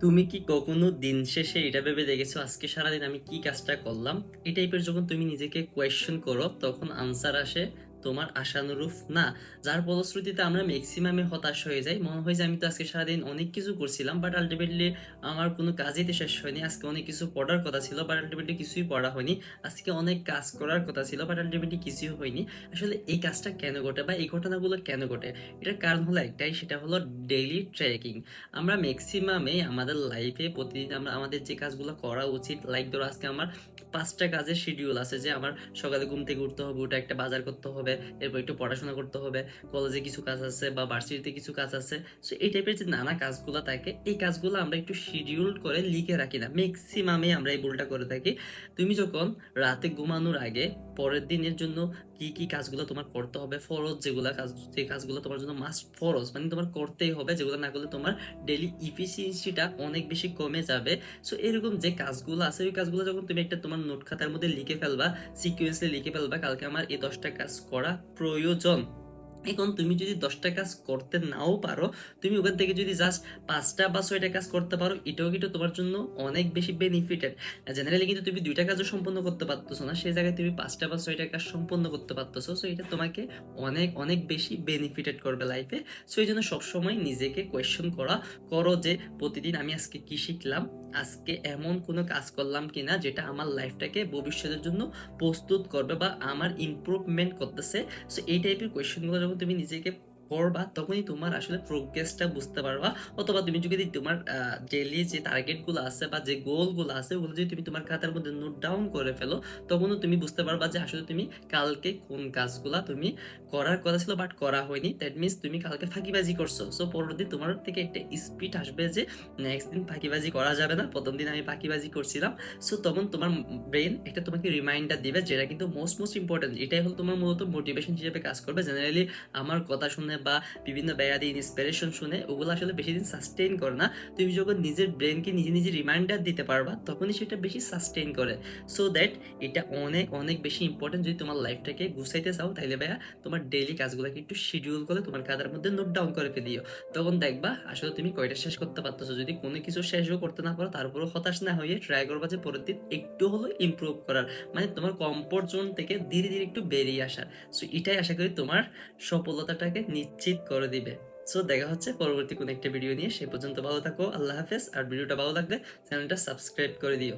তুমি কি কখনো দিন শেষে এটা ভেবে দেখেছো আজকে সারাদিন আমি কি কাজটা করলাম? এই টাইপের যখন তুমি নিজেকে কোয়েশ্চেন করো তখন আনসার আসে তোমার আশানুরূপ না। যার ফলশ্রুতিতে আমরা ম্যাক্সিমামে হতাশ হয়ে যাই, মনে হয় যে আমি তো আজকে সারাদিন অনেক কিছু করছিলাম বাট আলটিমেটলি আমার কোনো কাজই তো শেষ হয়নি। আজকে অনেক কিছু পড়ার কথা ছিল বাট আলটিমেটলি কিছুই পড়া হয়নি। আজকে অনেক কাজ করার কথা ছিল বাট আলটিমেটলি কিছুই হয়নি। আসলে এই কাজটা কেন ঘটে বা এই ঘটনাগুলো কেন ঘটে? এটার কারণ হলো একটাই, সেটা হলো ডেইলি ট্র্যাকিং। আমরা ম্যাক্সিমামে আমাদের লাইফে প্রতিদিন আমরা আমাদের যে কাজগুলো করা উচিত, লাইক ধরো আজকে আমার 5টা কাজের শিডিউল আছে, যে আমার সকালে ঘুম থেকে উঠতে হবে, ওটা একটা বাজার করতে হবে, এরপর একটু পড়াশোনা করতে হবে, কলেজে কিছু কাজ আছে বা ভার্সিটিতে কিছু কাজ আছে। সো এই টাইপের যে নানা কাজগুলো থাকে, এই কাজগুলো আমরা একটু শিডিউল করে লিখে রাখি না, ম্যাক্সিমামে আমরা এই ভুলটা করে থাকি। তুমি যখন রাতে ঘুমানোর আগে পরের দিনের জন্য কি কি কাজগুলো তোমার করতে হবে, ফরজ যেগুলা কাজ, যে কাজগুলো তোমার জন্য মাস্ট ফরজ, মানে তোমার করতেই হবে, যেগুলো না করলে তোমার ডেইলি ইফিসিয়েন্সিটা অনেক বেশি কমে যাবে। সো এরকম যে কাজগুলো আছে, ওই কাজগুলো যখন তুমি একটা তোমার নোট খাতার মধ্যে লিখে ফেলবা, সিকুয়েন্সে লিখে ফেলবা, কালকে আমার এই 10টা কাজ করা প্রয়োজন। এখন তুমি যদি 10টা কাজ করতে নাও পারো, তুমি ওখান থেকে যদি জাস্ট 5টা বা 6টা কাজ করতে পারো, এটাও কিন্তু তোমার জন্য অনেক বেশি বেনিফিটেড। জেনারেলি কিন্তু তুমি 2টা কাজও সম্পন্ন করতে পারতেছো না, সেই জায়গায় তুমি 5টা বা 6টা কাজ সম্পন্ন করতে পারতেছো। সো এটা তোমাকে অনেক অনেক বেশি বেনিফিটেড করবে লাইফে। সো এই জন্য সবসময় নিজেকে কোয়েশ্চেন করো যে প্রতিদিন আমি আজকে কি শিখলাম, আজকে এমন কোনো কাজ করলাম কিনা যেটা আমার লাইফটাকে ভবিষ্যতের জন্য প্রস্তুত করবে বা আমার ইমপ্রুভমেন্ট করতেছে। সো এই টাইপের কোয়েশ্চেনগুলো যখন তুমি নিজেকে করবা, তখনই তোমার আসলে প্রোগ্রেসটা বুঝতে পারবা। অথবা তুমি যদি তোমার ডেইলি যে টার্গেটগুলো আছে বা যে গোলগুলো আছে, ওগুলো যদি তুমি তোমার খাতার মধ্যে নোট ডাউন করে ফেলো, তখনও তুমি বুঝতে পারবা যে আসলে তুমি কালকে কোন কাজগুলা তুমি করার কথা ছিল বাট করা হয়নি। দ্যাট মিনস তুমি কালকে ফাঁকিবাজি করছো। সো পরের দিন তোমার থেকে একটা স্পিড আসবে যে নেক্সট দিন ফাঁকিবাজি করা যাবে না, প্রথম দিন আমি ফাঁকিবাজি করছিলাম। সো তখন তোমার ব্রেন এটা তোমাকে রিমাইন্ডার দিবে, যেটা কিন্তু মোস্ট মোস্ট ইম্পর্টেন্ট। এটাই হলো তোমার মূলত মোটিভেশন হিসেবে কাজ করবে। জেনারেলি আমার কথা শুনে বা বিভিন্ন ব্যায়াদি ইন্সপিরেশন শুনে ওগুলো আসলে বেশি দিন সাস্টেইন করে না। তুমি যখন নিজের ব্রেনকে নিজে নিজে রিমাইন্ডার দিতে পারবা, তখনই সেটা বেশি সাস্টেইন করে। সো দ্যাট এটা অনেক অনেক বেশি ইম্পর্টেন্ট। যদি তোমার লাইফটাকে গুছাইতে চাও, তাইলে ভাইয়া তোমার ডেইলি কাজগুলোকে একটু শিডিউল করে তোমার কাদের মধ্যে নোট ডাউন করে ফেলিও। তখন দেখবা আসলে তুমি কয়টা শেষ করতে পারতেছো। যদি কোনো কিছু শেষও করতে না পারো, তারপরও হতাশ না হয়ে ট্রাই করবা যে পরের দিন একটু হলো ইমপ্রুভ করার, মানে তোমার কমফোর্ট জোন থেকে ধীরে ধীরে একটু বেরিয়ে আসার। সো এটাই আশা করি তোমার সফলতাটাকে নিশ্চিত করে দিবে। সো দেখা হচ্ছে পরবর্তী কোনো একটা ভিডিও নিয়ে। সে পর্যন্ত ভালো থাকো, আল্লাহ হাফেজ। আর ভিডিওটা ভালো লাগলে চ্যানেলটা সাবস্ক্রাইব করে দিও।